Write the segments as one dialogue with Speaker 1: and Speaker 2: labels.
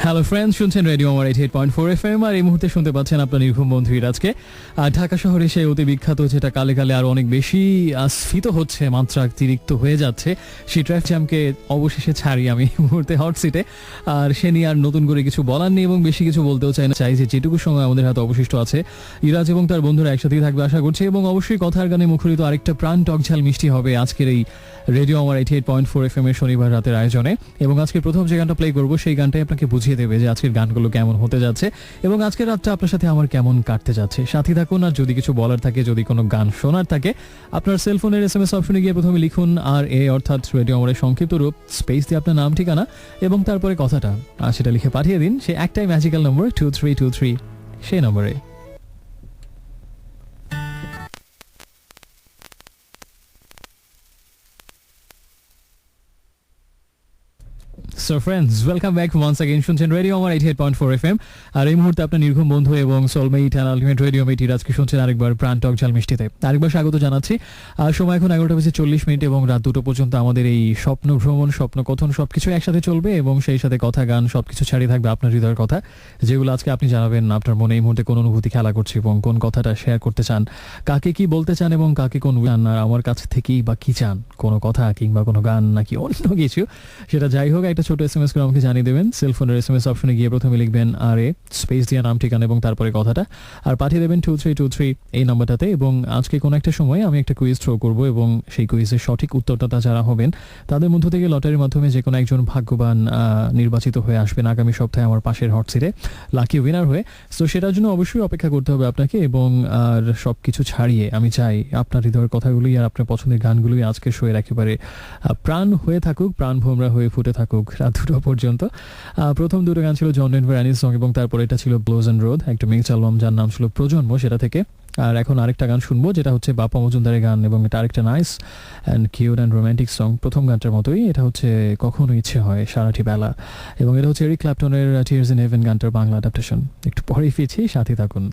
Speaker 1: Hello friends, শুনছেন radio আমার 88.4 FM আর এই মুহূর্তে শুনতে পাচ্ছেন আপনার নির্ঘুম বন্ধু ইরাজকে। ঢাকা শহরে সেই অতি বিখ্যাত, যেটা কালে কালে আরো অনেক বেশি স্ফীত হচ্ছে, মাত্রাতিরিক্ত হয়ে যাচ্ছে, সেই ট্রাফিক জ্যামকে অবশেষে ছাড়ি আমি এই মুহূর্তে হট সিটে। আর সে নিয়ে আর নতুন করে কিছু বলার নেই এবং বেশি কিছু বলতেও চাই যে যেটুকু সময় আমাদের হাতে অবশিষ্ট আছে, ইরাজ এবং তার বন্ধুরা একসাথেই থাকবে আশা করছি। এবং অবশ্যই কথার গানে মুখরিত আরেকটা প্রাণ টকঝাল মিষ্টি হবে আজকের এই রেডিও আমার 88.4 FM এর শনিবার রাতের আয়োজনে। এবং আজকে প্রথম যে গানটা প্লে করবো সেই গানটাই আপনাকে বুঝিয়ে দেবে যে আজকের গানগুলো কেমন হতে যাচ্ছে এবং আজকের রাতটা আপনার সাথে আমার কেমন কাটতে যাচ্ছে। সাথী থাকুন, আর যদি কিছু বলার থাকে, যদি কোনো গান শোনার থাকে, আপনার সেলফোনের SMS অপশনে গিয়ে প্রথমে লিখুন RA অর্থাৎ রেডিও আমার সংক্ষিপ্ত রূপ, স্পেস দিয়ে আপনার নাম ঠিকানা এবং তারপরে কথাটা, আর সেটা লিখে পাঠিয়ে দিন সেই একটাই ম্যাজিক্যাল নম্বর 2323 সেই নম্বরে। So friends, welcome back once again. শুনছেন রেডিও আমার 88.4 FM আর এই মুহূর্তে আপনার নির্ঘুম বন্ধু এবং সোলমেট অ্যান্ড আলটিমেট রেডিও মেট ইরাজকে শুনছেন আরেকবার প্রাণ টক ঝাল মিষ্টিতে। আরেকবার স্বাগত জানাচ্ছি। আর সময় এখন 11:40 এবং রাত 2টো পর্যন্ত আমাদের এই স্বপ্ন ভ্রমণ, স্বপ্ন কথন সবকিছু একসাথে চলবে এবং সেই সাথে কথা গান সবকিছু ছাড়িয়ে থাকবে আপনার হৃদয়ের কথা, যেগুলো আজকে আপনি জানাবেন আপনার মনে এই মুহূর্তে কোন অনুভূতি খেলা করছে এবং কোন কথাটা শেয়ার করতে চান, কাকে কি বলতে চান এবং কাকে কোন গান, আর আমার কাছ থেকেই বা কি চান, কোনো কথা কিংবা কোনো গান নাকি অন্য কিছু, সেটা যাই হোক একটা ছোট SMS করে আমাকে জানিয়ে দেবেন। সেলফোনের SMS অপশনে গিয়ে প্রথমে লিখবেন RA স্পেস দিয়ে নাম ঠিকানা এবং তারপরে কথাটা, আর পাঠিয়ে দেবেন 2323 এই নাম্বারটাতে। এবং আজকে কোনো একটা সময় আমি একটা কুইজ থ্রো করব এবং সেই কুইজের সঠিক উত্তরটা যারা হবেন তাদের মধ্য থেকে লটারির মাধ্যমে যে কোনো একজন ভাগ্যবান নির্বাচিত হয়ে আসবেন আগামী সপ্তাহে আমার পাশের হট সিটে লাকি উইনার হয়ে। সো সেটার জন্য অবশ্যই অপেক্ষা করতে হবে আপনাকে এবং আর সব কিছু ছাড়িয়ে আমি চাই আপনার হৃদয়ের কথাগুলোই আর আপনার পছন্দের গানগুলোই আজকের শোয়ের একেবারে প্রাণ হয়ে থাকুক, প্রাণ ভোমরা হয়ে ফুটে থাকুক রাত 2টো পর্যন্ত। প্রথম দুটো গান ছিল জন ডেনভার অ্যানিস সং এবং তারপরে এটা ছিল ব্লোজ অ্যান্ড রোড, একটা মিক্স অ্যালবাম যার নাম ছিল প্রজন্ম, সেটা থেকে। আর এখন আরেকটা গান শুনবো যেটা হচ্ছে বাপ্পা মজুমদারের গান এবং এটা আরেকটা nice and cute and romantic song, প্রথম গানটার মতোই। এটা হচ্ছে কখনো ইচ্ছে হয় সারাটি বেলা এবং এটা হচ্ছে এরিক ক্ল্যাপটনের টিয়ার্স ইন হেভেন গানটার বাংলা অ্যাডাপ্টেশন। একটু পরেই ফিরছি, সাথে থাকুন।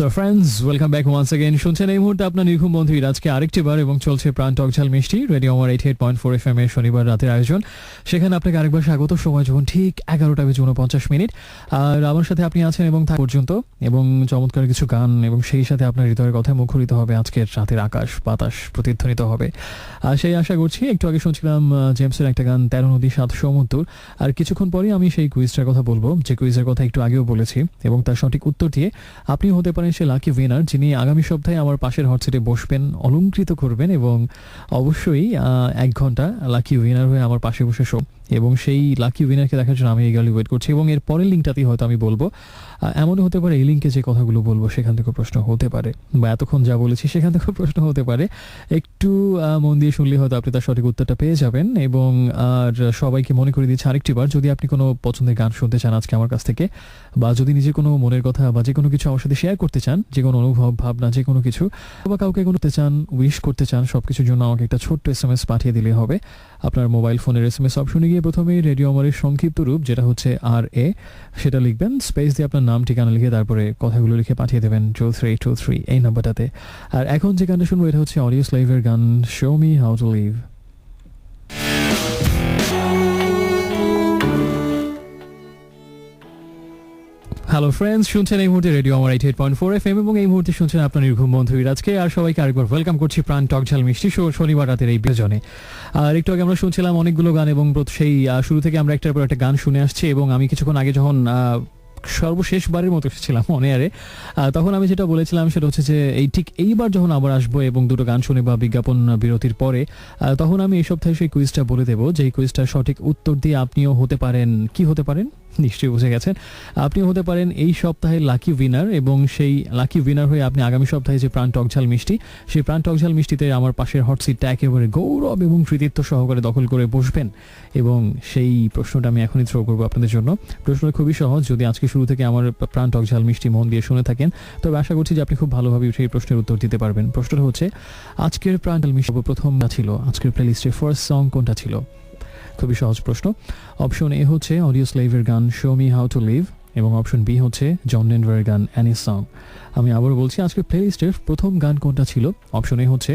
Speaker 1: So friends, welcome back once again. শুনছেন এই মুহূর্তে আপনার নির্ঘুম বন্ধু ইরাজকে আরেকটি বার এবং চলছে প্রাণ টকঝাল মিষ্টি রেডিও আমার 88.4 FM এর শনিবার রাতের আয়োজন। সেখানে আপনাকে আরেকবার স্বাগত। সময় যখন ঠিক 11:49 আর আমার সাথে আপনি আছেন এবং পর্যন্ত এবং চমৎকার কিছু গান এবং সেই সাথে আপনার হৃদয়ের কথায় মুখরিত হবে আজকের রাতের আকাশ বাতাস প্রতিধ্বনিত হবে, আর সেই আশা করছি। একটু আগে শুনছিলাম জেমসের একটা গান 13 নদী 7 সমুদ্র, আর কিছুক্ষণ পরে আমি সেই কুইজটার কথা বলবো যে কুইজের কথা একটু আগেও বলেছি এবং তার সঠিক উত্তর দিয়ে আপনি হতে পারেন সে লাকি উইনার যিনি আগামী সপ্তাহে আমার পাশের হট সিটে বসবেন, অলংকৃত করবেন এবং অবশ্যই 1 ঘন্টা লাকি উইনার হয়ে আমার পাশে বসে শো। এবং সেই লাকি উইনারকে দেখার জন্য আমি এগালি ওয়েট করছি এবং এর পরের লিঙ্কটাতেই হয়তো আমি বলবো। এমনও হতে পারে এই লিঙ্কে যে কথাগুলো বলবো সেখান থেকে প্রশ্ন হতে পারে, বা এতক্ষণ যা বলেছি সেখান থেকে প্রশ্ন হতে পারে। একটু মন দিয়ে শুনলে হয়তো আপনি তার সঠিক উত্তরটা পেয়ে যাবেন। এবং আর সবাইকে মনে করে দিচ্ছি আরেকটি বার, যদি আপনি কোনো পছন্দের গান শুনতে চান আজকে আমার কাছ থেকে, বা যদি নিজের কোনো মনের কথা বা যে কোনো কিছু আমার সাথে শেয়ার করতে চান, যে কোনো অনুভব ভাবনা যে কোনো কিছু, বা কাউকে কোনো চান উইশ করতে চান, সব কিছুর জন্য আমাকে একটা ছোট্ট SMS পাঠিয়ে দিলে হবে। আপনার মোবাইল ফোনের SMS অপশনে গিয়ে প্রথমে রেডিও আমারের সংক্ষিপ্ত রূপ যেটা হচ্ছে RA সেটা লিখবেন, স্পেস দিয়ে আপনার নাম ঠিকানা লিখে তারপরে কথাগুলো লিখে পাঠিয়ে দেবেন 2323 এই নাম্বারটাতে। আর এখন যে গানটা শুনবো এটা হচ্ছে অডিও স্লেভের গান show me how to live. Hello friends, শুনছেন এই মুহূর্তে রেডিও আমার 88.4 FM এবং এই মুহূর্তে শুনছেন আপনার নির্ঘুম বন্ধু ইরাজকে। আর সবাইকে আরেকবার ওয়েলকাম করছি প্রাণ টকঝাল মিষ্টি শনিবার রাতের এই বিজনে। আর একটু আগে আমরা শুনছিলাম অনেকগুলো গান এবং সেই শুরু থেকে আমরা একটার পর একটা গান শুনে আসছি এবং আমি কিছুক্ষণ আগে যখন সর্বশেষবারের মতো এসেছিলাম অন এয়ারে, তখন আমি যেটা বলেছিলাম সেটা হচ্ছে যে ঠিক এইবার যখন আবার আসবো এবং দুটো গান শুনে বা বিজ্ঞাপন বিরতির পরে, তখন আমি এই সপ্তাহে সেই কুইজটা বলে দেবো যে এই কুইজটার সঠিক উত্তর দিয়ে আপনিও হতে পারেন, কি হতে পারেন, নিশ্চয়ই বুঝে গেছেন। আপনি হতে পারেন এই সপ্তাহের লাকি উইনার, এবং সেই লাকি উইনার হয়ে আপনি আগামী সপ্তাহে যে প্রাণ টকঝাল মিষ্টি, সেই প্রাণ টকঝাল মিষ্টিতে আমার পাশের হট সিটটা একেবারে গৌরব এবং কৃতিত্ব সহকারে দখল করে বসবেন। এবং সেই প্রশ্নটা আমি এখনই থ্রো করবো আপনাদের জন্য। প্রশ্নটা খুবই সহজ, যদি আজকে শুরু থেকে আমার প্রাণ টকঝাল মিষ্টি মন দিয়ে শুনে থাকেন তবে আশা করছি যে আপনি খুব ভালোভাবে সেই প্রশ্নের উত্তর দিতে পারবেন। প্রশ্নটা হচ্ছে, আজকের প্রাণ টকঝাল মিষ্টি প্রথম ছিল, আজকের প্লেলিস্টের ফার্স্ট সং কোনটা ছিল? খুবই সহজ প্রশ্ন। অপশন এ হচ্ছে অডিও স্লেভের গান show me how to live, এবং অপশন বি হচ্ছে জন ডেনভারের গান অ্যানি সং। আমি আবার বলছি, আজকের প্লেলিস্টের প্রথম গান কোনটা ছিল? অপশন এ হচ্ছে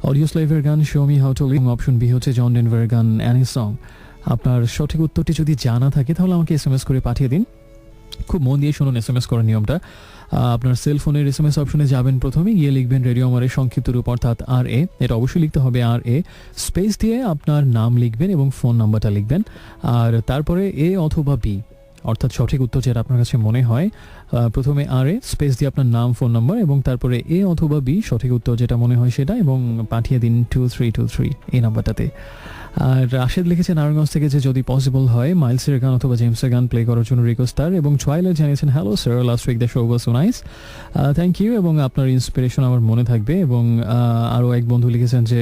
Speaker 1: অডিও স্লেভের গান show me how to live, option B হচ্ছে জন ডেনভারের গান অ্যানি সং। আপনার সঠিক উত্তরটি যদি জানা থাকে তাহলে আমাকে এসএমএস করে পাঠিয়ে দিন। খুব মন দিয়ে শুনুন এসএমএস করার নিয়মটা। আপনার সেলফোনের এসএমএস অপশনে যাবেন, প্রথমে গিয়ে লিখবেন রেডিও আমারের সংক্ষিপ্ত রূপ অর্থাৎ RA। এটা অবশ্যই লিখতে হবে RA, স্পেস দিয়ে আপনার নাম লিখবেন এবং ফোন নাম্বারটা লিখবেন, আর তারপরে A অথবা B, অর্থাৎ সঠিক উত্তর যেটা আপনার কাছে মনে হয়। প্রথমে RA, স্পেস দিয়ে আপনার নাম ফোন নাম্বার, এবং তারপরে A অথবা B, সঠিক উত্তর যেটা মনে হয় সেটা, এবং পাঠিয়ে দিন 2323 এই নাম্বারটাতে। আর রাশেদ লিখেছেন নারায়ণগঞ্জ থেকে যে যদি পসিবল হয় মাইলসের গান অথবা জেমসের গান প্লে করার জন্য রিকোয়েস্ট তার। এবং ছয়লা জানিয়েছেন hello sir, last week the show was so nice, thank you, এবং আপনার ইন্সপিরেশন আমার মনে থাকবে। এবং আরও এক বন্ধু লিখেছেন যে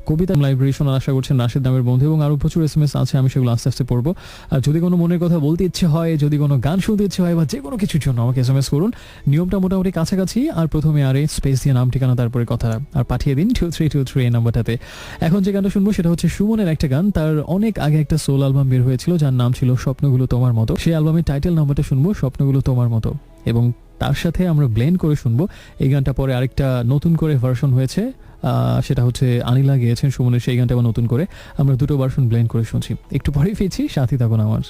Speaker 1: কবিতা লাইব্রেরি শোনার আশা করছেন, রাশেদ নামের বন্ধু, এবং আরও প্রচুর এসএমএস আছে, আমি সেগুলো আস্তে আস্তে পড়বো। আর যদি কোনো মনের কথা বলতে ইচ্ছে হয়, যদি কোনো গান শুনতে ইচ্ছে হয়, বা যে কোনো কিছুর জন্য আমাকে এসএমএস করুন। নিয়মটা মোটামুটি কাছাকাছি, আর প্রথমে RA, স্পেস দিয়ে নাম ঠিকানা তারপরে কথা, আর পাঠিয়ে দিন 2323 এই নাম্বারটাতে। এখন যে গানটা শুনবো সেটা হচ্ছে সুমনের একটা গান, তার অনেক আগে একটা সোল অ্যালবাম বের হয়েছিল যার নাম ছিল স্বপ্নগুলো তোমার মতো। সেই অ্যালবামের টাইটেল নাম্বারটা শুনবো স্বপ্নগুলো তোমার মতো, এবং তার সাথে আমরা ব্লেন্ড করে শুনবো এই গানটা। পরে আরেকটা নতুন করে ভার্সন হয়েছে, সেটা হচ্ছে আনিলা গেয়েছেন সুমনের, সেই গানটা আবার নতুন করে আমরা দুটো ভার্সন ব্লেন্ড করে শুনছি। একটু পরেই ফিরছি, সাথী থাকুন আমার।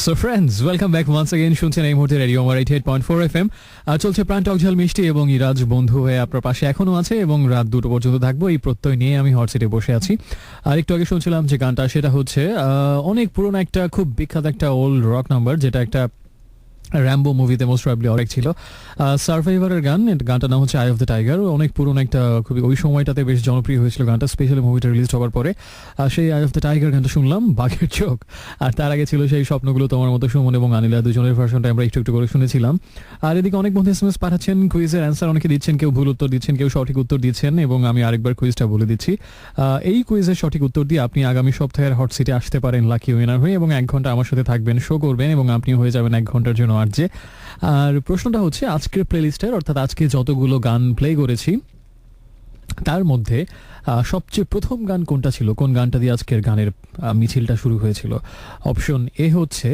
Speaker 1: So friends, welcome back once again. শুনছেন এই মুহূর্তে রেডিও আমার 88.4 FM। চলছে প্রাণ টকঝাল মিষ্টি, এবং ইরাজ বন্ধু হয়ে আপনার পাশে এখনো আছে, এবং রাত 2টো পর্যন্ত থাকবো এই প্রত্যয় নিয়ে আমি হট সিটে বসে আছি। আর একটু আগে শুনছিলাম যে গানটা, সেটা হচ্ছে অনেক পুরোনো একটা খুব বিখ্যাত একটা ওল্ড রক নাম্বার, যেটা একটা র্যাম্বো মুভিতে মোস্ট প্রবাবলি অনেক ছিল, সার্ভাইভারের গান। গানটার নাম হচ্ছে আই অফ দ্য টাইগার। অনেক পুরোনো একটা, খুবই ওই সময়টাতে বেশ জনপ্রিয় হয়েছিল গানটা, স্পেশালি মুভিটা রিলিজ হওয়ার পরে। সেই আই অফ দ্য টাইগার গানটা শুনলাম, বাঘের চোখ। আর তার আগে ছিল সেই স্বপ্নগুলো তোমার মতো, সুমন এবং আনিলা দুজনের ভার্সনটা আমরা একটু একটু করে শুনেছিলাম। আর এদিকে অনেক বন্ধু এসএমএস পাঠাচ্ছেন, কুইজের অ্যান্সার অনেকে দিচ্ছেন, কেউ ভুল উত্তর দিচ্ছেন, কেউ সঠিক উত্তর দিচ্ছেন। এবং আমি আরেকবার কুইজটা বলে দিচ্ছি, এই কুইজের সঠিক উত্তর দিয়ে আপনি আগামী সপ্তাহের হট সিটে আসতে পারেন লাকি উইনার হয়ে, এবং 1 ঘন্টা আমার সাথে থাকবেন, শো করবেন, এবং আপনিও হয়ে যাবেন 1 ঘন্টার জন্য আরজে। আর প্রশ্নটা হচ্ছে, আজকের প্লেলিস্টের, অর্থাৎ আজকে যতগুলো গান প্লে করেছি তার মধ্যে সবচেয়ে প্রথম গান কোনটা ছিল, কোন গানটা দিয়ে আজকের গানের মিছিলটা শুরু হয়েছিল? অপশন এ হচ্ছে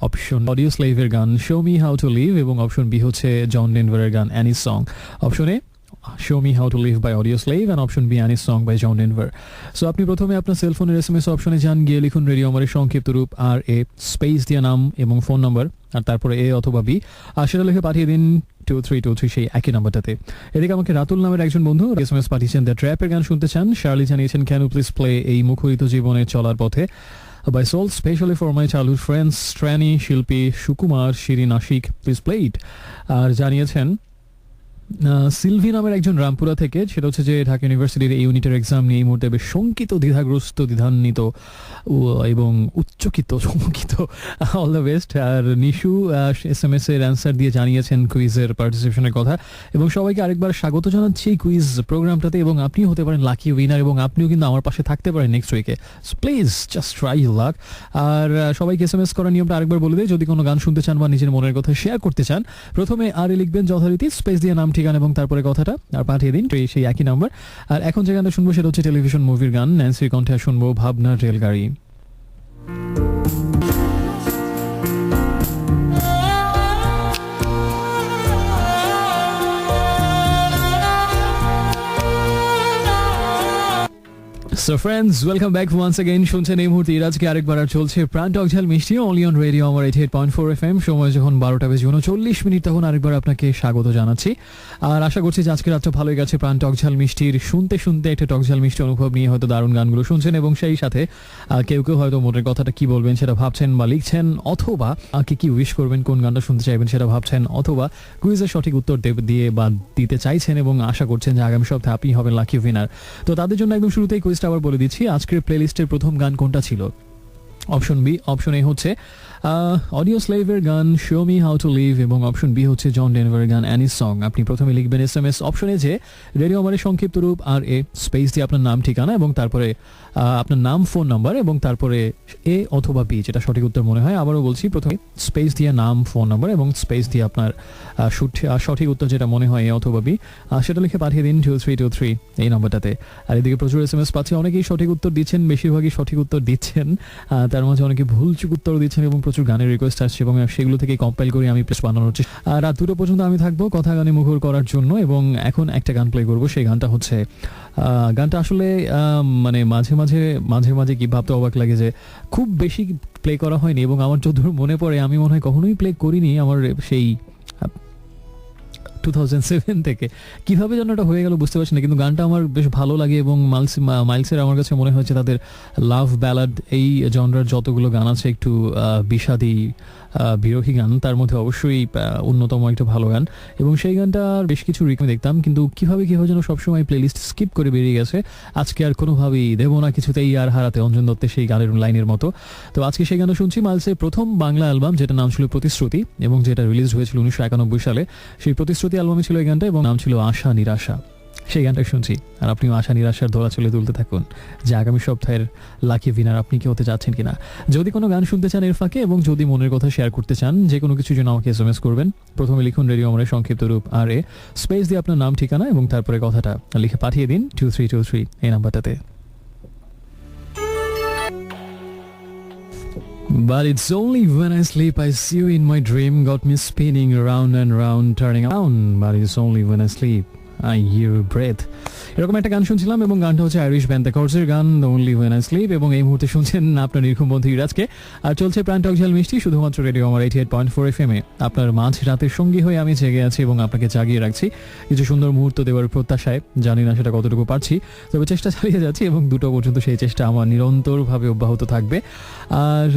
Speaker 1: অপশন অডিও স্লেভের গান show me how to live, এবং অপশন বি হচ্ছে জন ডেনভারের গান Annie song. Option A Show Me How to Live by Audio Slave, and option B Annie's Song by John Denver. So আপনি প্রথমে আপনার সেলফোনের SMS অপশনে যান, গিয়ে লিখুন রেডিও আমারের সংক্ষিপ্ত রূপ RA, স্পেস দিয়ে নাম এবং ফোন নাম্বার, আর তারপরে A অথবা B, আর সেটা লিখে পাঠিয়ে দিন 2323 সেই একই নাম্বারটাতে। এদিকে আমাকে রাতুল নামের একজন বন্ধু এসএমএস পাঠিয়েছেন, দ্য ট্র্যাপের গান শুনতে চান। শার্লি জানিয়েছেন, ক্যান ইউ প্লিজ প্লে এই মুখরিত জীবনে চলার পথে by Soul, specially for my childhood friends Strani, Shilpi, Sukumar, Shirin, Ashik, please play it. আর জানিয়েছেন সিলভি নামের একজন রামপুরা থেকে, সেটা হচ্ছে যে ঢাকা ইউনিভার্সিটির এই ইউনিটের এক্সাম নিয়ে এই মুহূর্তে বেশ শঙ্কিত, দ্বিধাগ্রস্ত, দ্বিধান্বিত এবং উচ্চকিত, চমকিত। All the best. আর নিশু এসএমএস এর অ্যান্সার দিয়ে জানিয়েছেন কুইজের পার্টিসিপেশনের কথা, এবং সবাইকে আরেকবার স্বাগত জানাচ্ছি এই কুইজ প্রোগ্রামটাতে, এবং আপনিও হতে পারেন লাকি উইনার, এবং আপনিও কিন্তু আমার পাশে থাকতে পারেন নেক্সট উইকে। So please just try your luck. আর সবাইকে এসএমএস করার নিয়মটা আরেকবার বলে দিই, যদি কোনো গান শুনতে চান বা নিজের মনের কথা শেয়ার করতে চান, প্রথমে RA লিখবেন যথারীতি, স্পেস দিয়ে নাম ঠিকানা এবং তারপরে কথাটা, আর পাঠিয়ে দিন সেই একই নাম্বার। আর এখন যে গানটা শুনবো সেটা হচ্ছে টেলিভিশন মুভির গান, ন্যান্সির কণ্ঠে শুনবো ভাবনার রেলগাড়ি। So friends, welcome back once again. শুনছেন এই মুহূর্তে আজকে আরেকবার আর চলছে প্রাণ টক ঝাল মিষ্টি অনলি অন রেডিও আমার 88.4 FM। সময় যখন 12:39 তখন আরেকবার আপনাকে স্বাগত জানাচ্ছি। আর আশা করছি যে আজকে রাতটা ভালোই গেছে প্রাণ টক ঝাল মিষ্টির শুনতে শুনতে একটা টক ঝাল মিষ্টি অনুভব নিয়ে হয়তো দারুণ গানগুলো শুনছেন এবং সেই সাথে কেউ কেউ হয়তো মনের কথাটা কি বলবেন সেটা ভাবছেন বা লিখছেন, অথবা কি উইশ করবেন, কোন গানটা শুনতে চাইবেন সেটা ভাবছেন, অথবা কুইজের সঠিক উত্তর দিয়ে বা দিতে চাইছেন এবং আশা করছেন যে আগামী সপ্তাহে আপনি হবেন লাকি উইনার। তো তাদের জন্য একদম শুরুতেই কুইজটা আবার বলে দিচ্ছি। আজকের প্লেলিস্টের প্রথম গান কোনটা ছিল? অপশন বি, অপশন এ হচ্ছে অডিও স্লেভের গান show me how to live এবং অপশন বি হচ্ছে জন ডেনভারের গান অ্যানিস সং। আপনি প্রথমে লিখবেন SMS অপশনে যে রেডিও আমারের সংক্ষিপ্ত রূপ আর এ স্পেস দিয়ে আপনার নাম ঠিকানা এবং তারপরে আপনার নাম, ফোন নাম্বার এবং তারপরে এ অথবা বি, যেটা সঠিক উত্তর মনে হয়। আবারও বলছি, প্রথমে স্পেস দিয়ে নাম, ফোন নাম্বার এবং স্পেস দিয়ে আপনার সঠিক উত্তর যেটা মনে হয় এ অথবা বি, সেটা লিখে পাঠিয়ে দিন 2323 এই নাম্বারটাতে। আর এদিকে প্রচুর SMS পাচ্ছি, অনেকেই সঠিক উত্তর দিচ্ছেন, বেশিরভাগই সঠিক উত্তর দিচ্ছেন, তার মাঝে অনেকে ভুলচুক উত্তর দিচ্ছেন এবং প্রচুর গানের রিকোয়েস্ট আসছে এবং সেগুলো থেকে কম্পাইল করে আমি প্রেস বানানোর চেষ্টা। রাত 2টা পর্যন্ত আমি থাকবো কথা গানে মুখর করার জন্য এবং এখন একটা গান প্লে করবো। সেই গানটা হচ্ছে গানটা আসলে মানে মাঝে মাঝে কি ভাবতে অবাক লাগে যে খুব বেশি প্লে করা হয়নি এবং আমার যতদূর মনে পড়ে আমি মনে হয় কখনোই প্লে করিনি আমার সেই 2007 থেকে। কিভাবে যেন এটা হয়ে গেল বুঝতে পারছি না, কিন্তু গানটা আমার বেশ ভালো লাগে এবং মাইলসের আমার কাছে মনে হচ্ছে তাদের লাভ ব্যালাড এই জনরার যতগুলো গান আছে একটু বিষাদী বিরোহী গান, তার মধ্যে অবশ্যই অন্যতম একটা ভালো গান এবং সেই গানটা বেশ কিছু রিকমে দেখতাম, কিন্তু কিভাবে যেন সবসময় প্লেলিস্ট স্কিপ করে বেরিয়ে গেছে। আজকে আর কোনোভাবেই দেবো না কিছুতেই আর হারাতে অঞ্জন দত্তের সেই গানের লাইনের মতো। তো আজকে সেই গানটা শুনছি মাইলসের প্রথম বাংলা অ্যালবাম, যেটা নাম ছিল প্রতিশ্রুতি এবং যেটা রিলিজ হয়েছিল 1991 সালে। সেই প্রতিশ্রুতি অ্যালবামে ছিল এই গানটা এবং নাম ছিল আশা নিরাশা। সেই গানটা শুনছি আর আপনিও আশা নিরাশার দোলাচলে তুলতে থাকুন যে আগামী সপ্তাহের লাকি উইনার আপনি কি হতে যাচ্ছেন কিনা। যদি কোনো গান শুনতে চান এর ফাঁকে এবং যদি মনের কথা শেয়ার করতে চান, যে কোনো কিছুর জন্য আমাকে SMS করবেন। প্রথমে লিখুন রেডিও আমাদের সংক্ষিপ্ত রূপ আর এ স্পেস দিয়ে আপনার নাম ঠিকানা এবং তারপরে কথাটা লিখে পাঠিয়ে দিন 2323 এই নাম্বারটাতে। But it's only when I sleep I see you in my dream, got me spinning round and round, turning around. But it's only when I sleep I hear your breath. এরকম একটা গান শুনছিলাম এবং গানটা হচ্ছে আইরিশ ব্যান্ড দ্য কর্ডসের গান only when I sleep এবং এই মুহূর্তে শুনছেন আপনার নির্ঘুম বন্ধু ইরাজকে। আর চলছে প্রাণ টক ঝাল মিষ্টি শুধুমাত্র রেডিও আমার 88.4 FM এ। আপনার মাঝ রাতের সঙ্গী হয়ে আমি জেগে আছি এবং আপনাকে জাগিয়ে রাখছি কিছু সুন্দর মুহূর্ত দেওয়ার প্রত্যাশায়। জানি না সেটা কতটুকু পারছি, তবে চেষ্টা চালিয়ে যাচ্ছি এবং 2টা পর্যন্ত সেই চেষ্টা আমার নিরন্তরভাবে অব্যাহত থাকবে। আর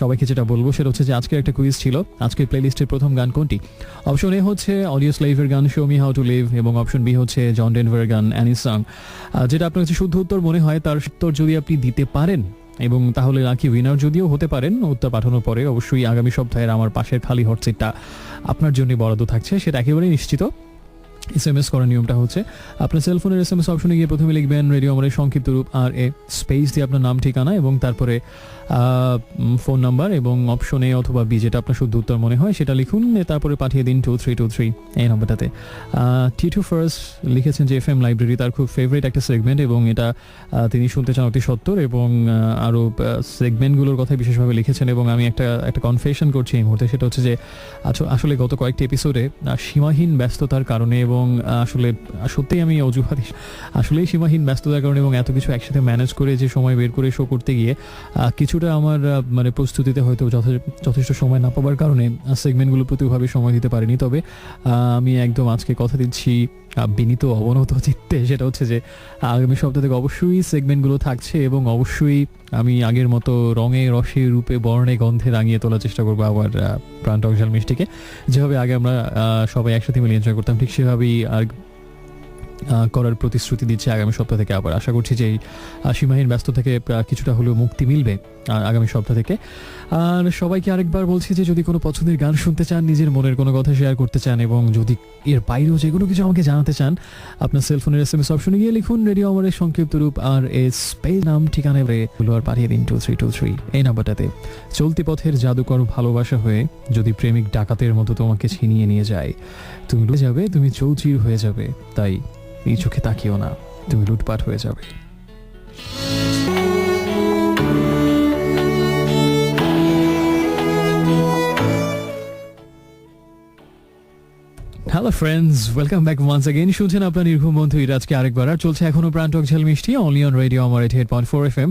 Speaker 1: সবাইকে যেটা বলবো সেটা হচ্ছে যে আজকের একটা কুইজ ছিল। আজকের প্লেলিস্টের প্রথম গান কোনটি? অপশন এ হচ্ছে অডিও স্লেভের গান show me how to live এবং অপশন বি হচ্ছে জন ডেনভারের গান অ্যানিস সং। যেটা আপনার কাছে শুদ্ধ উত্তর মনে হয় তার উত্তর যদি আপনি দিতে পারেন এবং তাহলে লাকি উইনার যদিও হতে পারেন উত্তর পাঠানোর পরে, অবশ্যই আগামী সপ্তাহের আমার পাশের খালি হট সিটটা আপনার জন্য বরাদ্দ থাকছে, সেটা একেবারেই নিশ্চিত। SMS করার নিয়মটা হচ্ছে আপনার সেলফোনের SMS অপশনে গিয়ে প্রথমে লিখবেন রেডিও আমাদের সংক্ষিপ্ত রূপ আর এ স্পেস দিয়ে আপনার নাম ঠিকানা এবং তারপরে ফোন নাম্বার এবং অপশন এ অথবা বি, যেটা আপনার শুদ্ধ উত্তর মনে হয় সেটা লিখুন, তারপরে পাঠিয়ে দিন 2323 এই নাম্বারটাতে। টিটু ফার্স্ট লিখেছেন যে FM লাইব্রেরি তার খুব ফেভারিট একটা সেগমেন্ট এবং এটা তিনি শুনতে চান অতি সত্বর এবং আরও সেগমেন্টগুলোর কথাই বিশেষভাবে লিখেছেন এবং আমি একটা কনফেশন করছি এই মুহূর্তে, সেটা হচ্ছে যে আসলে গত কয়েকটি এপিসোডে সীমাহীন ব্যস্ততার কারণে এবং আসলে সত্যিই আমি অজুহাত আসলেই সীমাহীন ব্যস্ততার কারণে এবং এত কিছু একসাথে ম্যানেজ করে যে সময় বের করে শো করতে গিয়ে কিছুটা আমার মানে প্রস্তুতিতে হয়তো যথেষ্ট সময় না পাওয়ার কারণে সেগমেন্টগুলো প্রতিভাবে সময় দিতে পারিনি। তবে আমি একদম আজকে কথা দিচ্ছি বিনীত অবনত চিত্তে, সেটা হচ্ছে যে আগামী সপ্তাহ থেকে অবশ্যই সেগমেন্টগুলো থাকছে এবং অবশ্যই আমি আগের মতো রঙে রসে রূপে বর্ণে গন্ধে রাঙিয়ে তোলার চেষ্টা করবো আবার প্রাণ টক ঝাল মিষ্টিকে। যেভাবে আগে আমরা সবাই একসাথে মিলে এনজয় করতাম ঠিক সেভাবেই আর করার প্রতিশ্রুতি দিচ্ছে আগামী সপ্তাহ থেকে। আবার আশা করছি যে এই সীমাহীন ব্যস্ত থেকে কিছুটা হলেও মুক্তি মিলবে আগামী সপ্তাহ থেকে। আর সবাইকে আরেকবার বলছি যে যদি কোনো পছন্দের গান শুনতে চান, নিজের মনের কোনো কথা শেয়ার করতে চান এবং যদি এর বাইরেও যে কোনো কিছু আমাকে জানাতে চান, আপনার সেলফোনের SMS অপশনে গিয়ে লিখুন রেডিও আমাদের সংক্ষিপ্ত রূপ আর এস স্পেস নাম ঠিকানা আর পাঠিয়ে দিন 2323 এই নাম্বারটাতে। চলতি পথের জাদুকর ভালোবাসা হয়ে যদি প্রেমিক ডাকাতের মতো তোমাকে ছিনিয়ে নিয়ে যায়, তুমি লুটে যাবে, তুমি চৌচির হয়ে যাবে, তাই এই চোখে তাকিও না, তুমি লুটপাট হয়ে যাবে। Hello friends, welcome back once again. শুনছেন আপনার নির্ঘুম বন্ধু ইরাজকে আরেকবার। আর চলছে এখনো প্রাণ টক ঝাল মিষ্টি অনলি অন রেডিও আমার 88.4 FM।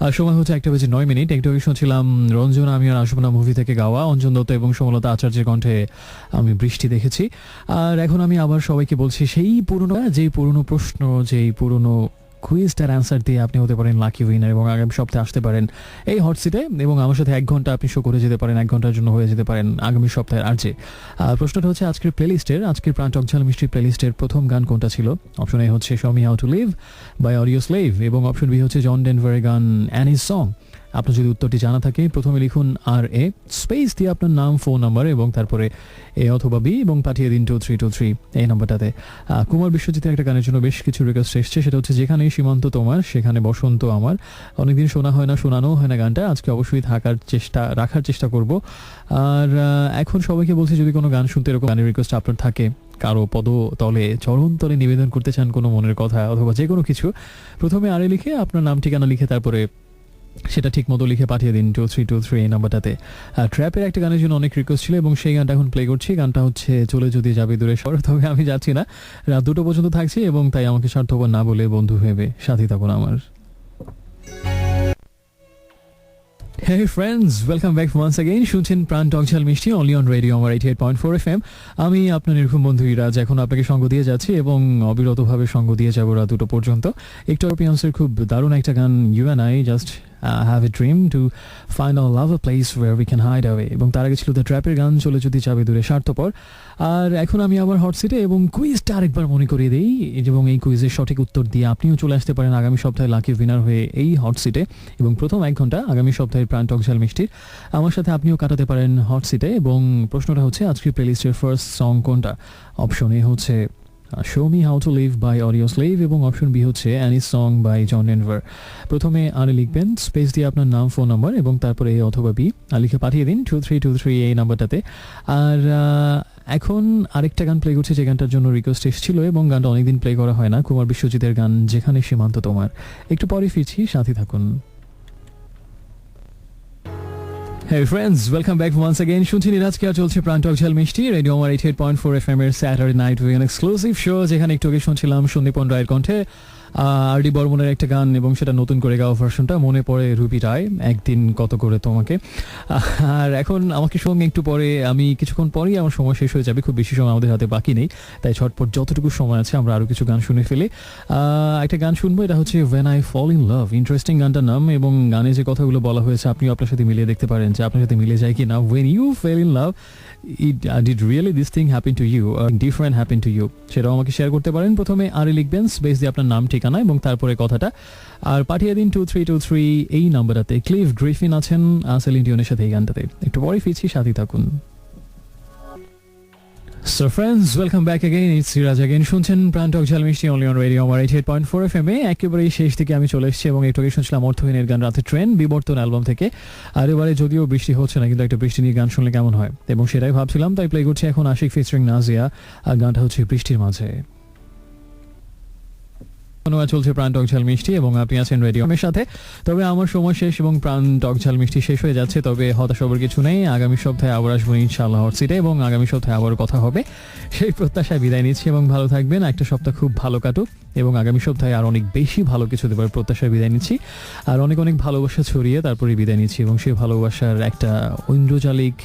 Speaker 1: আর সময় হচ্ছে 1:09। একটু আগে শুনছিলাম রঞ্জন আমি আর আসবো না মুভি থেকে গাওয়া অঞ্জন দত্ত এবং সমলতা আচার্যের কণ্ঠে আমি বৃষ্টি দেখেছি। আর এখন আমি আবার সবাইকে বলছি সেই পুরনো প্রশ্ন, যেই পুরনো কুইজটার অ্যান্সার দিয়ে আপনি হতে পারেন লাকি উইনার এবং আগামী সপ্তাহে আসতে পারেন এই হট সিটে এবং আমার সাথে 1 ঘন্টা আপনি শো করে যেতে পারেন, 1 ঘন্টার জন্য হয়ে যেতে পারেন আগামী সপ্তাহের আরজে। প্রশ্নটা হচ্ছে আজকের প্রাণ টক ঝাল মিষ্টি প্লেলিস্টের প্রথম গান কোনটা ছিল? অপশন এ হচ্ছে show me how to live by Audio Slave এবং অপশন বি হচ্ছে জন ডেনভারের গান অ্যানিস সং। আপনার যদি উত্তরটি জানা থাকে প্রথমে লিখুন আর এ স্পেস দিয়ে আপনার নাম, ফোন নাম্বার এবং তারপরে এ অথবা বি এবং পাঠিয়ে দিন 2323 এই নাম্বারটাতে। কুমার বিশ্বজিতের একটা গানের জন্য বেশ কিছু রিকোয়েস্ট এসছে, সেটা হচ্ছে যেখানে সীমান্ত তোমার সেখানে বসন্ত আমার। অনেকদিন শোনা হয় না, শোনানো হয় না গানটা, আজকে অবশ্যই রাখার চেষ্টা করব। আর এখন সবাইকে বলছি যদি কোনো গান শুনতে এরকম গানের রিকোয়েস্ট আপনার থাকে, কারো পদতলে চরণ তলে নিবেদন করতে চান কোনো মনের কথা অথবা যে কোনো কিছু, প্রথমে আরে লিখে আপনার নাম ঠিকানা লিখে তারপরে সেটা ঠিক মতো লিখে পাঠিয়ে দিন 2323 এই নাম্বারটাতে। ট্র্যাপের একটা গানের জন্য অনেক রিকোয়েস্ট ছিল এবং সেই গানটা এখন প্লে করছি। গানটা হচ্ছে চলে যদি যাবে দূরে শহর, তবে আমি যাচ্ছি না, রাত 2টো পর্যন্ত থাকছি এবং তাই আমাকে স্বার্থপর না বলে বন্ধু ভেবে সাথী থাকুন আমার। Hey friends, welcome back once again. শুনছেন প্রাণ টক ঝাল মিষ্টি অনলি অন রেডিও আমার 88.4 FM। আমি আপনার নির্ঘুম বন্ধু ইরাজ এখন আপনাকে সঙ্গ দিয়ে যাচ্ছি এবং অবিরতভাবে সঙ্গ দিয়ে যাবো রাত 2টো পর্যন্ত। একটু পিয়ান্সের খুব দারুণ একটা গান you and I just have a dream to find our love a place where we can hide away এবং তার আগে ছিল দ্য ট্র্যাপের গান চলে যদি যাবে দূরে স্বার্থপর। আর এখন আমি আবার হট সিটে এবং কুইজটা আরেকবার মনে করিয়ে দিই এবং এই কুইজের সঠিক উত্তর দিয়ে আপনিও চলে আসতে পারেন আগামী সপ্তাহে লাকি উইনার হয়ে এই হট সিটে এবং প্রথম 1 ঘন্টা আগামী সপ্তাহের প্রাণ টক ঝাল মিষ্টির আমার সাথে আপনিও কাটাতে পারেন হট সিটে। এবং প্রশ্নটা হচ্ছে আজকের প্লেলিস্টের ফার্স্ট সং কোনটা? অপশন এ হচ্ছে show me how to live by Audio Slave এবং অপশন বি হচ্ছে Annie's song by John Denver. প্রথমে আরে লিখবেন স্পেস দিয়ে আপনার নাম, ফোন নাম্বার এবং তারপরে এ অথবা বি লিখে পাঠিয়ে দিন 2323 এই নাম্বারটাতে। আর এখন আরেকটা গান প্লে করছে যে গানটার জন্য রিকোয়েস্ট এসেছিল এবং গানটা অনেকদিন প্লে করা হয় না, কুমার বিশ্বজিতের গান যেখানে সীমান্ত তোমার। একটু পরে ফিরছি, সাথে থাকুন। Hey friends, welcome back once again. শুনছেন আজকে আর চলছে প্রাণ টক ঝাল মিষ্টি রেডিও আমার 88.4 FM এর Saturday night win exclusive show, যেখানে একটু আগে শুনছিলাম সন্দীপন রায়ের কণ্ঠে আর ডি বর্মনের একটা গান এবং সেটা নতুন করে গাওয়া ভার্সনটা মনে পড়ে রুবি রায় একদিন কত করে তোমাকে। আর এখন আমাকে সঙ্গে একটু পরে, আমি কিছুক্ষণ পরেই আমার সময় শেষ হয়ে যাবে, খুব বেশি সময় আমাদের হাতে বাকি নেই, তাই ছটপট যতটুকু সময় আছে আমরা আরও কিছু গান শুনে ফেলি। একটা গান শুনবো, এটা হচ্ছে When I Fall in Love। Interesting গানটার নাম এবং গানে যে কথাগুলো বলা হয়েছে আপনিও আপনার সাথে মিলিয়ে দেখতে পারেন যে আপনার সাথে মিলে যায় কি না। When you fell in love, did really this thing happen to you or different happen to you? সেটাও আমাকে শেয়ার করতে পারেন। প্রথমে আরে লিখবেন স্পেস দিয়ে আপনার নাম ঠিকানা এবং তারপরে কথাটা আর পাঠিয়ে দিন 2323 এই নাম্বারটাতে। ক্লিভ গ্রিফিন আছেন সেলিন ডিওনের সাথে এই গানটাতে। একটু পরে ফিরছি, সাথে থাকুন। So friends, welcome back again. It's Siraj again. শুনছেন প্রাণ টক ঝাল মিষ্টি অনলি অন রেডিও আমার 88.4 FM এ। একেবারেই শেষ দিকে আমি চলে এসেছি এবং একটু আগে শুনছিলাম অর্থহীনের গান রাতে ট্রেন বিবর্তন অ্যালবাম থেকে। আর এবারে যদিও বৃষ্টি হচ্ছে না, কিন্তু একটা বৃষ্টি নিয়ে গান শুনলে কেমন হয় এবং সেটাই ভাবছিলাম, তাই প্লে করছি এখন আশিক ফিচারিং নাজিয়া। আর গানটা হচ্ছে বৃষ্টির মাঝে। চলছে প্রাণ টক ঝাল মিষ্টি এবং আপনি আছেন রেডিও আমার সাথে। তবে আমার সময় শেষ এবং প্রাণ টক ঝাল মিষ্টি শেষ হয়ে যাচ্ছে, তবে হতাশ হবার কিছু নেই। আগামী সপ্তাহে আবার আসবো ইনশাআল্লাহ হট সিটে এবং আগামী সপ্তাহে আবার কথা হবে, সেই প্রত্যাশায় বিদায় নিচ্ছি এবং ভালো থাকবেন। একটা সপ্তাহ খুব ভালো কাটুক এবং আগামী সপ্তাহে আর অনেক বেশি ভালো কিছু দেবার প্রত্যাশায় বিদায় নিচ্ছি। আর অনেক অনেক ভালোবাসা ছড়িয়ে তারপরে বিদায় নিচ্ছি এবং সেই ভালোবাসার একটা ঐন্দ্রজালিক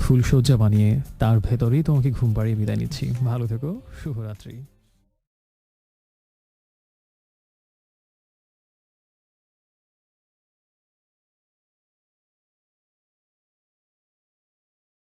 Speaker 1: ফুলসজ্জা বানিয়ে তার ভেতরেই তোমাকে ঘুম পাড়িয়ে বিদায় নিচ্ছি। ভালো থেকো, শুভরাত্রি।